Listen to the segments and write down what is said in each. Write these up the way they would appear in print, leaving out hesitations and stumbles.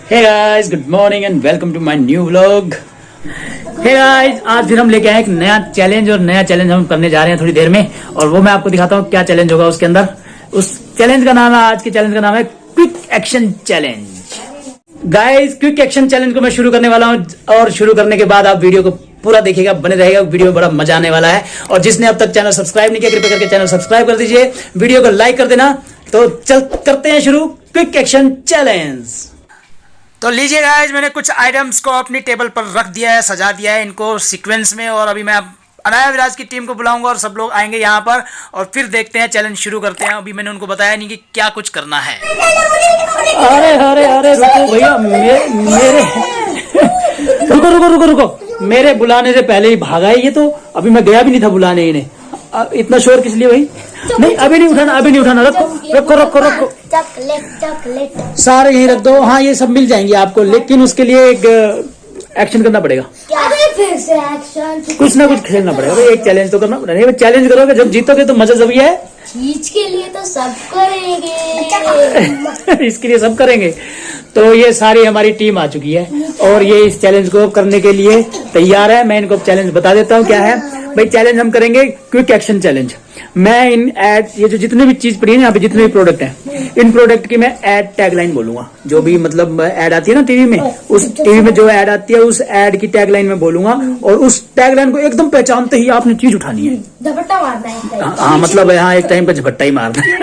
Hey guys, good morning and welcome to my new vlog. Hey guys, आज फिर हम लेके आए एक नया चैलेंज और नया चैलेंज हम करने जा रहे हैं थोड़ी देर में, और वो मैं आपको दिखाता हूँ क्या चैलेंज होगा उसके अंदर। उस चैलेंज का नाम है, आज के चैलेंज का नाम है quick action challenge. Guys, quick action challenge को मैं शुरू करने वाला हूँ, और शुरू करने के बाद आप वीडियो को पूरा देखिएगा, बने रहेगा। वीडियो में बड़ा मजा आने वाला है, और जिसने अब तक चैनल सब्सक्राइब नहीं किया कृपया करके चैनल सब्सक्राइब कर दीजिए, वीडियो को लाइक कर देना। तो चल करते हैं शुरू क्विक एक्शन चैलेंज। तो लीजिए गाइस, मैंने कुछ आइटम्स को अपनी टेबल पर रख दिया है, सजा दिया है इनको सीक्वेंस में, और अभी मैं अनाया विराज की टीम को बुलाऊंगा और सब लोग आएंगे यहाँ पर, और फिर देखते हैं, चैलेंज शुरू करते हैं। अभी मैंने उनको बताया नहीं कि क्या कुछ करना है। अरे अरे अरे रुको भैया, मेरे रुको रुको रुको रुको, मेरे बुलाने से पहले ही भागा है ये तो। अभी मैं गया भी नहीं था बुलाने इन्हें। इतना शोर किस लिए भाई? नहीं, अभी नहीं उठाना, अभी नहीं उठाना। रखो रखो रखो रखो, चॉकलेट सारे यहीं रख दो। हाँ, ये सब मिल जाएंगे आपको, लेकिन उसके लिए एक एक्शन करना पड़ेगा। फिर से एक्शन, कुछ ना कुछ खेलना पड़ेगा। एक चैलेंज तो करना पड़ेगा। चैलेंज करोगे, जब जीतोगे तो मजा जब है। चीज के लिए तो सब करेंगे। इसके लिए सब करेंगे। तो ये सारी हमारी टीम आ चुकी है, और ये इस चैलेंज को करने के लिए तैयार है। मैं इनको चैलेंज बता देता हूँ क्या है भाई। चैलेंज हम करेंगे क्विक एक्शन चैलेंज। मैं इन एड, ये जो जितने भी चीज पड़ी है यहाँ पे, जितने भी प्रोडक्ट हैं, इन प्रोडक्ट की मैं एड टैगलाइन बोलूंगा। जो भी मतलब एड आती है ना टीवी में, उस टीवी में जो एड आती है उस एड की टैगलाइन में बोलूंगा, और उस टैगलाइन को एकदम पहचानते ही आपने चीज उठानी है। झपट्टा मारना है। हाँ, मतलब यहाँ एक टाइम पे झपट्टा ही मारना है।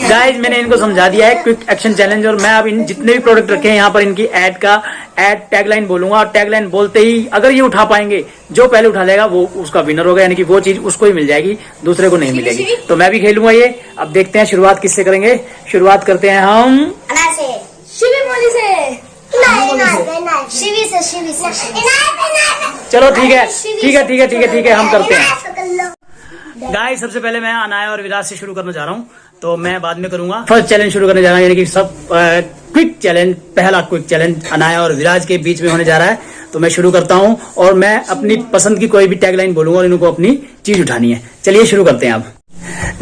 गाइस, मैंने इनको समझा दिया है क्विक एक्शन चैलेंज, और मैं अब इन जितने भी प्रोडक्ट रखे हैं यहाँ पर, इनकी एड का एड टैगलाइन बोलूंगा, और टैगलाइन बोलते ही अगर ये उठा पाएंगे, जो पहले उठा लेगा वो उसका विनर होगा, यानी कि वो चीज उसको ही मिल जाएगी, दूसरे को नहीं मिलेगी। तो मैं भी खेलूंगा ये। अब देखते हैं शुरुआत किससे करेंगे। शुरुआत करते हैं हम शिवी मोली से। शिवी से। चलो ठीक है ठीक है ठीक है ठीक है ठीक है, हम करते हैं। गाइस, सबसे पहले मैं अनाया और विराज से शुरू करना चाह रहा हूँ, तो मैं बाद में करूंगा। फर्स्ट चैलेंज शुरू करने जा रहा हूँ, यानी कि सब क्विक चैलेंज, पहला क्विक चैलेंज अनाया और विराज के बीच में होने जा रहा है। तो मैं शुरू करता हूँ, और मैं अपनी पसंद की कोई भी टैगलाइन बोलूंगा, और इनको अपनी चीज उठानी है। चलिए शुरू करते हैं। अब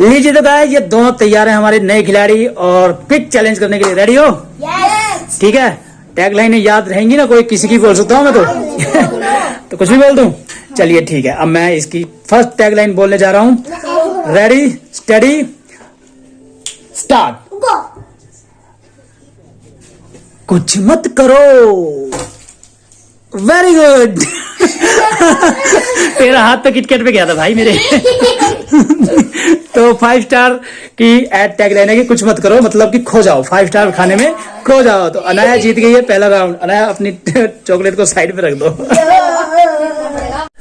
लीजिए, तो गाइस ये दोनों तैयार हैं हमारे नए खिलाड़ी, और क्विक चैलेंज करने के लिए रेडी हो? यस। ठीक है, टैगलाइन याद रहेंगी ना? कोई किसी की बोल सकता हूँ मैं तो। तो कुछ भी बोल दूं? चलिए ठीक है, अब मैं इसकी फर्स्ट टैगलाइन बोलने जा रहा हूँ। Ready steady start. कुछ मत करो। Very good. तेरा हाथ तो किटकेट पे गया था भाई मेरे। तो 5 स्टार की एड टैगलाइन है कि कुछ मत करो, मतलब कि खो जाओ। 5 स्टार खाने में खो जाओ। तो अनाया जीत गई है पहला राउंड। अनाया अपनी चॉकलेट को साइड पे रख दो।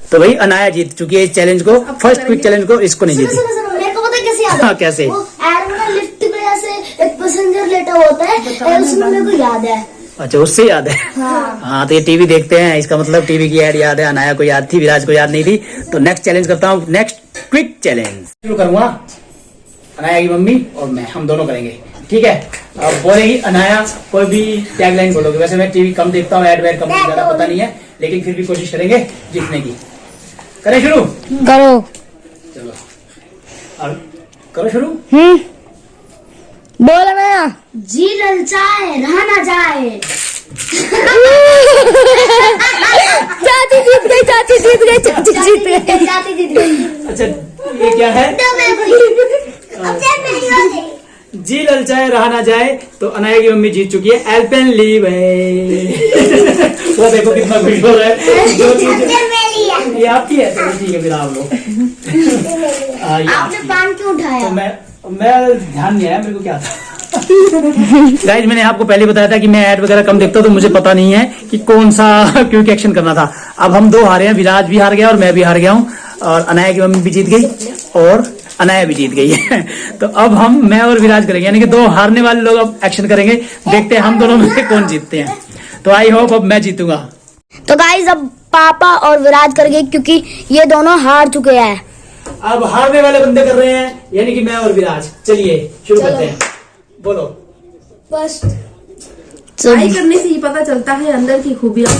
तो भाई अनाया जीत चुकी है इस चैलेंज को, फर्स्ट क्विक चैलेंज को। इसको नहीं जीती। मेरे को पता है कैसे याद है? हाँ, कैसे? वो एड में लिफ्ट पे ऐसे एक पैसेंजर लेटा होता है, उसमें मेरे को याद है। अच्छा, उससे याद है। हाँ, तो ये टीवी देखते हैं, इसका मतलब टीवी की एड याद है। अनाया को याद थी, विराज को याद नहीं थी। तो नेक्स्ट चैलेंज करता हूँ, नेक्स्ट क्विक चैलेंज शुरू करूंगा। अनाया की मम्मी और मैं, हम दोनों करेंगे, ठीक है? अब बोलेगी अनाया, कोई भी टैगलाइन बोलोगे। वैसे मैं टीवी कम देखता हूँ, एड वेड कम, ज्यादा पता नहीं है, लेकिन फिर भी कोशिश करेंगे जीतने की। करें शुरू? करो। चलो अब करो शुरू। बोल ना। जी ललचाए रहा ना जाए। चाची जीत गई, चाची जीत गई, चाची जीत गई, चाची जीत गई। अच्छा, ये क्या है? जी ललचाए रहा ना जाए। तो अनाया की मम्मी जीत चुकी है। एल्पेन लीव है। वो देखो कितना खुश हो रहा है। जो चीज ये आपकी है, तो ठीक है, फिर आप लोग। आपने पान क्यों उठाया? तो मैं ध्यान नहीं आया मेरे को क्या था। गाइस, मैंने आपको पहले बताया था कि मैं ऐड वगैरह कम देखता हूँ, तो मुझे पता नहीं है कि कौन सा क्विक एक्शन करना था। अब हम दो हारे हैं, विराज भी हार गया और मैं भी हार गया हूँ, और अनाया की मम्मी भी जीत गई और अनाया भी जीत गई है। तो अब मैं और विराज करेंगे, यानी कि दो हारने वाले लोग अब एक्शन करेंगे। देखते हैं हम दोनों में से कौन जीतते हैं। तो आई होप अब मैं जीतूंगा। तो गाइस, अब पापा और विराज करेंगे, क्योंकि ये दोनों हार चुके हैं। अब हारने वाले बंदे कर रहे हैं, यानी कि मैं और विराज। चलिए शुरू करते हैं। बोलो। ट्राई करने से ही पता चलता है अंदर की खूबियाँ।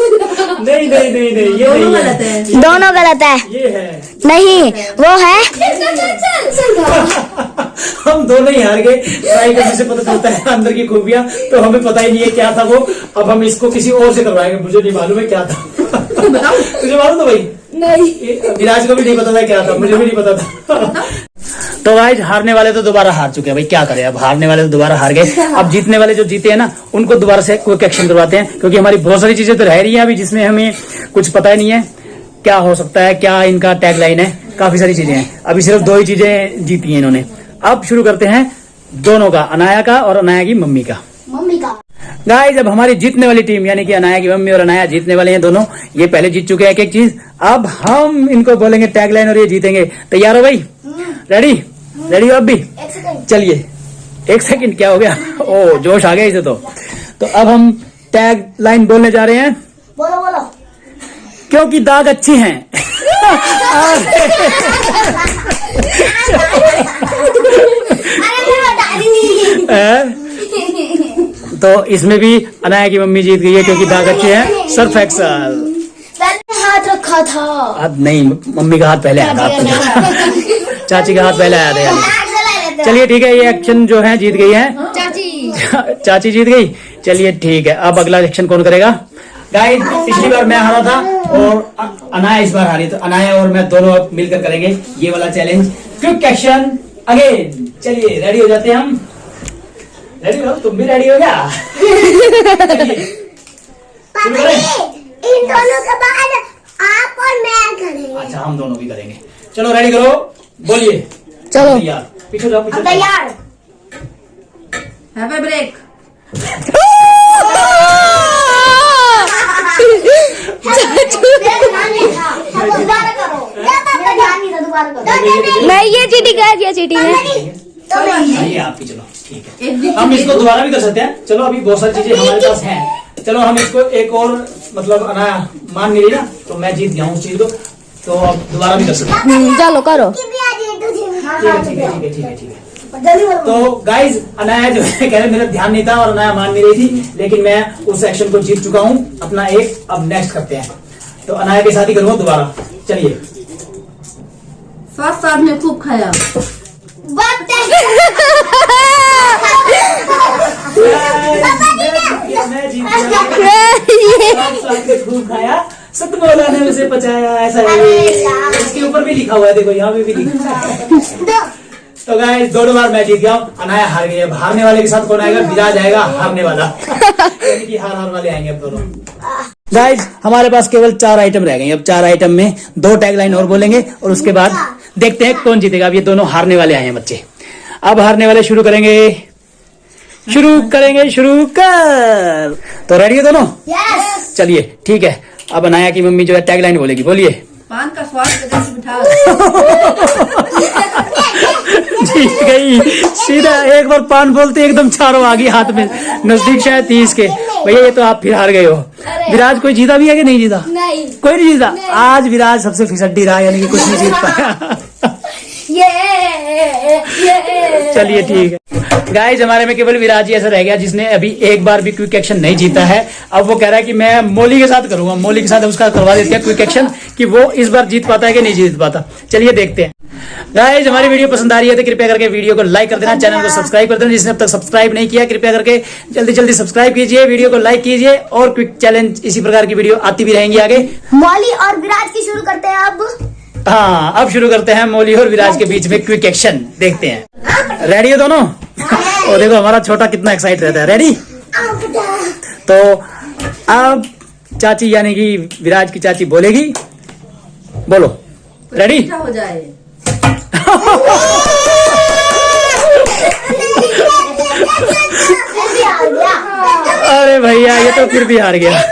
नहीं नहीं नहीं नहीं, ये नहीं गलत है। दोनों गलत है। ये है। नहीं, वो है। हम दोनों ही हार गए। ट्राई करने से पता चलता है अंदर की खूबियां, तो हमें पता ही नहीं है क्या था वो। अब हम इसको किसी और से करवाएंगे, मुझे नहीं मालूम है क्या था। तुझे मालूम था भाई? नहीं, विराज को भी नहीं पता था क्या था, मुझे भी नहीं पता था। तो गाइस, हारने वाले तो दोबारा हार चुके हैं भाई, क्या करें अब। हारने वाले तो दोबारा हार गए। अब जीतने वाले जो जीते हैं ना, उनको दोबारा से क्विक एक्शन करवाते हैं, क्योंकि हमारी बहुत सारी चीजें तो रह रही हैं अभी, जिसमें हमें कुछ पता ही नहीं है क्या हो सकता है, क्या इनका टैगलाइन है। काफी सारी चीजें हैं, अभी सिर्फ 2 ही चीजें जीती हैं इन्होंने। अब शुरू करते हैं दोनों का, अनाया का और अनाया की मम्मी का। मम्मी का। गाइस, अब हमारी जीतने वाली टीम यानी कि अनाया की मम्मी और अनाया जीतने वाले हैं दोनों। ये पहले जीत चुके हैं एक एक चीज। अब हम इनको बोलेंगे टैगलाइन और ये जीतेंगे। तैयार हो भाई? रेडी? रेडी हो अब भी? एक सेकंड। चलिए, 1 सेकंड क्या हो गया? ओ, जोश आ गया इसे तो अब हम टैग लाइन बोलने जा रहे हैं। बोलो बोलो। क्योंकि दाग अच्छे हैं। तो इसमें भी अनाया की मम्मी जीत गई है, क्योंकि दाग अच्छे हैं। Surf Excel. मैंने हाथ रखा था। अब नहीं, मम्मी का हाथ पहले आया था आपको। चाची का हाथ पहले आया था यार। चलिए ठीक है, ये एक्शन जो है जीत गई है चाची। चाची जीत गई। चलिए ठीक है, अब अगला एक्शन कौन करेगा? गाइस, पिछली बार मैं हारा था और अनाया इस बार हारी, तो अनाया और मैं दोनों अब मिलकर करेंगे ये वाला चैलेंज, क्विक एक्शन अगेन। चलिए, रेडी हो जाते हैं हम। रेडी हो? तुम भी रेडी हो क्या? चलिए, शुरू करें? इन दोनों के बाद आप और मैं करेंगे। अच्छा, हम दोनों भी करेंगे। चलो रेडी करो, बोलिए। चलो। तैयार? पीछे जाओ, पीछे जाओ। तैयार। Have a break. दोबारा करो। मैं ये चीटी कह दिया, चीटी ने। आइए आप भी, चलो ठीक है। हम इसको दोबारा भी कर सकते हैं। चलो, अभी बहुत सारी चीजें हमारे पास हैं। चलो, हम इसको एक और, मतलब अनाया मान नहीं रही ना, तो मैं जीत गया हूँ उस चीज को, तो अब दोबारा भी कर सकते हैं। चलो करो। ठीक है ठीक है ठीक है ठीक है ठीक है। तो गाइज, अनाया जो है, कह रहे मेरा ध्यान नहीं था और अनाया मान नहीं रही थी, लेकिन मैं उस एक्शन को जीत चुका हूँ अपना एक। अब नेक्स्ट करते हैं, तो अनाया के साथ ही करूंगा दोबारा। चलिए। साथ साथ में खूब खाया। मैं जीत गया। खूब खाया, सत मौलाना ने उसे पचाया, ऐसा है। इसके ऊपर भी लिखा हुआ है, देखो यहाँ पे भी लिखा है। तो गाइस, दोनों बार मैं जीत गया हूँ, अनाया हार गई। अब हारने वाले के साथ कौन आएगा? विराज आएगा, हारने वाला। यानी कि हार वाले आएंगे अब दोनों। गाइस, हमारे पास केवल 4 आइटम रह गए। अब 4 आइटम में 2 टैगलाइन और बोलेंगे, और उसके बाद देखते हैं कौन जीतेगा। अब ये दोनों हारने वाले आए हैं बच्चे। अब हारने वाले शुरू करेंगे। शुरू कर। तो रेडी हो दोनों? यस। चलिए ठीक है। अब अनाया की मम्मी जो है टैगलाइन बोलेगी, बोलिए। पान का स्वाद गगन से मिठा। जीत गई। सीधा एक बार पान बोलते एकदम चारों आ गई हाथ में, नजदीक शायद 30 के। भैया, ये तो आप फिर हार गए हो। विराज कोई जीता भी है कि नहीं जीता? नहीं। कोई नहीं जीता। आज विराज सबसे फिसड्डी रहा, यानी कि कुछ नहीं जीत पाया। चलिए ठीक है। गाइस, हमारे में केवल विराज ही ऐसा रह गया जिसने अभी एक बार भी क्विक एक्शन नहीं जीता है। अब वो कह रहा है कि मैं मौली के साथ करूंगा, मौली के साथ उसका करवा देते हैं क्विक एक्शन, कि वो इस बार जीत पाता है कि नहीं जीत पाता। चलिए देखते हैं। गाइस, हमारी वीडियो पसंद आ रही है तो कृपया करके वीडियो को लाइक कर देना, चैनल को सब्सक्राइब कर देना। जिसने अब तक सब्सक्राइब नहीं किया, कृपया करके जल्दी जल्दी सब्सक्राइब कीजिए, वीडियो को लाइक कीजिए, और क्विक चैलेंज इसी प्रकार की वीडियो आती भी रहेंगी आगे। मौली और विराज की शुरू करते हैं अब। हाँ, अब शुरू करते हैं मौली और विराज के बीच में क्विक एक्शन। देखते हैं। रेडी हो दोनों? और देखो हमारा छोटा कितना एक्साइट रहता है। रेडी? तो अब चाची यानी कि विराज की चाची बोलेगी, बोलो। रेडी? मीठा हो जाए। अरे भैया, ये तो फिर भी हार गया।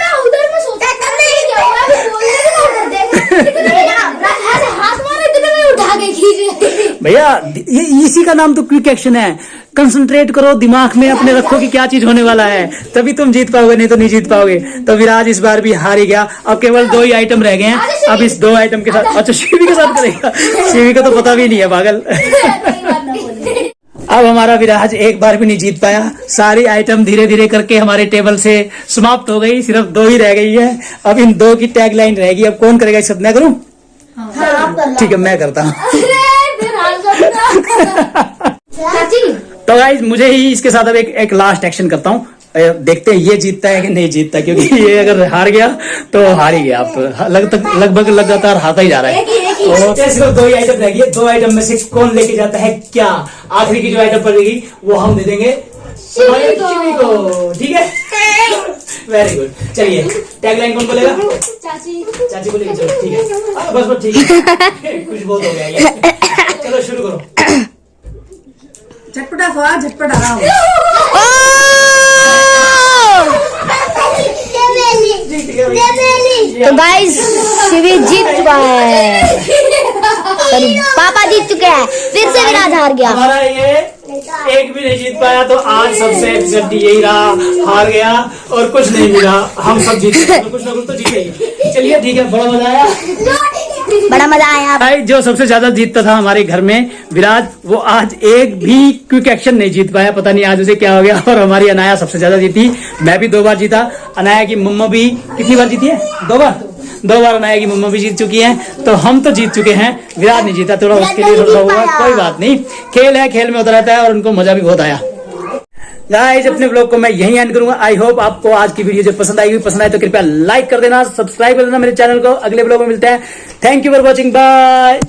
भैया, ये इसी का नाम तो क्विक एक्शन है। कंसंट्रेट करो, दिमाग में अपने रखो कि क्या चीज होने वाला है, तभी तुम जीत पाओगे, नहीं तो नहीं जीत पाओगे। तो विराज इस बार भी हार ही गया। अब केवल 2 ही आइटम रह गए हैं। अब इस 2 आइटम के साथ, अच्छा शिवी के साथ करेगा। शिवी का तो पता भी नहीं है, पागल। अब हमारा विराज एक बार भी नहीं जीत पाया। सारी आइटम धीरे धीरे करके हमारे टेबल से समाप्त हो गई, सिर्फ 2 ही रह गई है। अब इन 2 की टैग लाइन रहेगी। अब कौन करेगा इस सब? मैं करूं? ठीक है, मैं करता हूँ। चाची तो गाइज मुझे ही इसके साथ अब एक लास्ट एक्शन करता हूँ। देखते हैं ये जीतता है कि नहीं जीतता, क्योंकि ये अगर हार गया तो हार ही गया। अब लगभग लगातार हारता ही जा रहा है। तो सिर्फ 2 ही आइटम रहेगी। 2 आइटम में से कौन लेके जाता है क्या? आखिरी की जो आइटम पड़ेगी वो हम दे देंगे शिवी को। ठीक है, वेरी गुड। चलिए टैगलाइन कौन बोलेगा? चाची बोलेगी। चलो ठीक है, बस ठीक है। कुछ बहुत हो गया ये। चलो शुरू करो। झटपटा स्वाद झटपट आ रहा हूँ। तो गाइस शिवी जीत चुका है। सॉरी, पापा जीत चुके हैं। फिर से विराज हार गया। हमारा ये एक भी नहीं जीत पाया, तो आज सबसे एपिसोड यही रहा, हार गया और कुछ नहीं मिला। हम सब जीते, तो कुछ ना कुछ तो जीते ही। चलिए ठीक है, बड़ा मजा आया। बड़ा मजा आया। भाई जो सबसे ज्यादा जीतता था हमारे घर में विराज, वो आज एक भी क्विक एक्शन नहीं जीत पाया। पता नहीं आज उसे क्या हो गया। और हमारी अनाया सबसे ज्यादा जीती। मैं भी 2 बार जीता। अनाया की मम्मा भी कितनी बार जीती है? 2 बार। 2 बार अनाया की मम्मा भी जीत चुकी हैं। तो हम तो जीत चुके हैं, विराज नहीं जीता। थोड़ा उसके लिए थोड़ा हुआ, कोई बात नहीं। खेल है, खेल में होता रहता है और उनको मजा भी बहुत आया। गाइस अपने व्लॉग को मैं यहीं एंड करूंगा। आई होप आपको आज की वीडियो जो पसंद आएगी, पसंद आए तो कृपया लाइक कर देना, सब्सक्राइब कर देना मेरे चैनल को। अगले व्लॉग में मिलते हैं। Thank you for watching, bye.